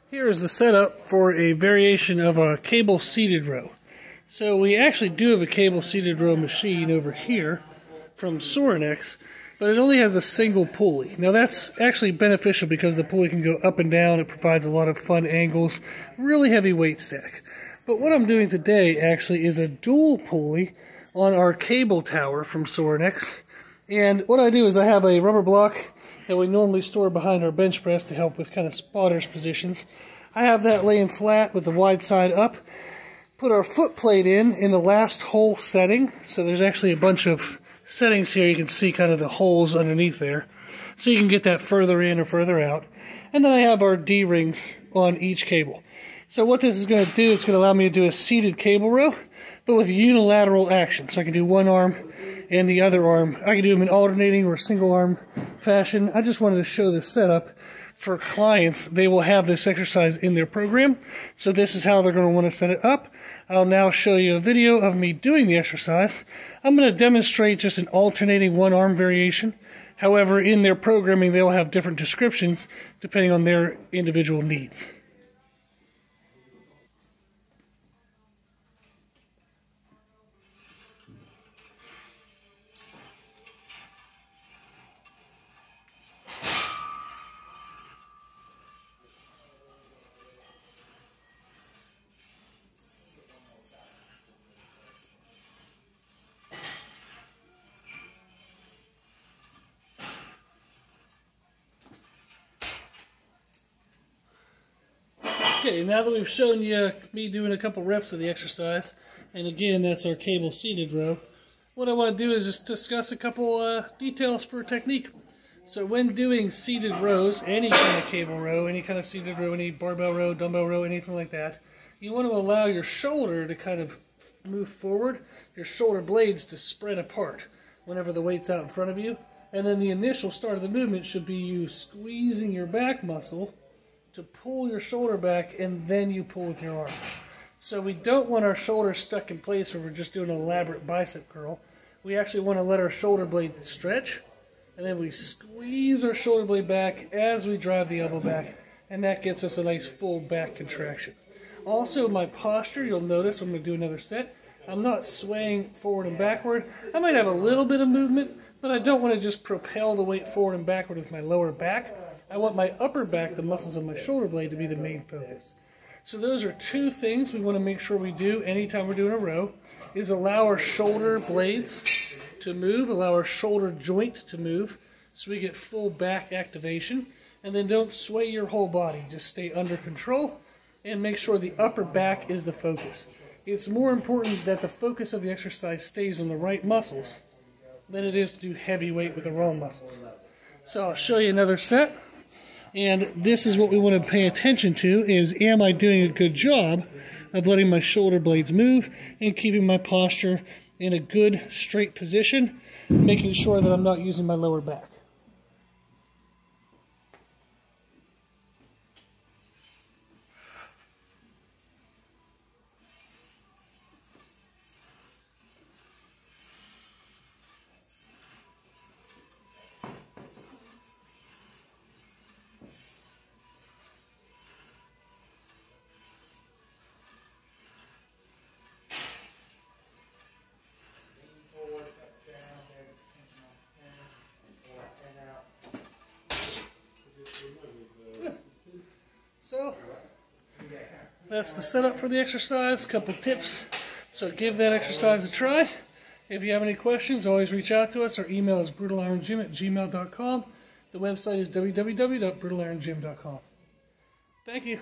Here is the setup for a variation of a cable seated row. So we actually do have a cable seated row machine over here from Sorinex, but it only has a single pulley. Now that's actually beneficial because the pulley can go up and down. It provides a lot of fun angles, really heavy weight stack. But what I'm doing today actually is a dual pulley on our cable tower from Sorinex. And what I do is I have a rubber block that we normally store behind our bench press to help with kind of spotters positions. I have that laying flat with the wide side up. Put our foot plate in the last hole setting. So there's actually a bunch of settings here. You can see kind of the holes underneath there. So you can get that further in or further out. And then I have our D-rings on each cable. So what this is going to do, it's going to allow me to do a seated cable row, but with unilateral action. So I can do one arm and the other arm. I can do them in alternating or single arm fashion. I just wanted to show this setup for clients. They will have this exercise in their program. So this is how they're going to want to set it up. I'll now show you a video of me doing the exercise. I'm going to demonstrate just an alternating one arm variation. However, in their programming, they'll have different descriptions depending on their individual needs. Okay, now that we've shown you me doing a couple reps of the exercise, and again, that's our cable seated row, what I want to do is just discuss a couple details for technique. So when doing seated rows, any kind of cable row, any kind of seated row, any barbell row, dumbbell row, anything like that, you want to allow your shoulder to kind of move forward, your shoulder blades to spread apart whenever the weight's out in front of you, and then the initial start of the movement should be you squeezing your back muscle to pull your shoulder back, and then you pull with your arm. So we don't want our shoulders stuck in place where we're just doing an elaborate bicep curl. We actually want to let our shoulder blade stretch, and then we squeeze our shoulder blade back as we drive the elbow back, and that gets us a nice full back contraction. Also, my posture, you'll notice, I'm going to do another set, I'm not swaying forward and backward. I might have a little bit of movement, but I don't want to just propel the weight forward and backward with my lower back. I want my upper back, the muscles of my shoulder blade, to be the main focus. So those are two things we want to make sure we do anytime we're doing a row, is allow our shoulder blades to move, allow our shoulder joint to move, so we get full back activation. And then don't sway your whole body, just stay under control and make sure the upper back is the focus. It's more important that the focus of the exercise stays on the right muscles than it is to do heavy weight with the wrong muscles. So I'll show you another set. And this is what we want to pay attention to, is am I doing a good job of letting my shoulder blades move and keeping my posture in a good straight position, making sure that I'm not using my lower back. So, that's the setup for the exercise, couple tips. So give that exercise a try. If you have any questions, always reach out to us. Our email is brutalirongym@gmail.com. The website is www.brutalirongym.com. Thank you.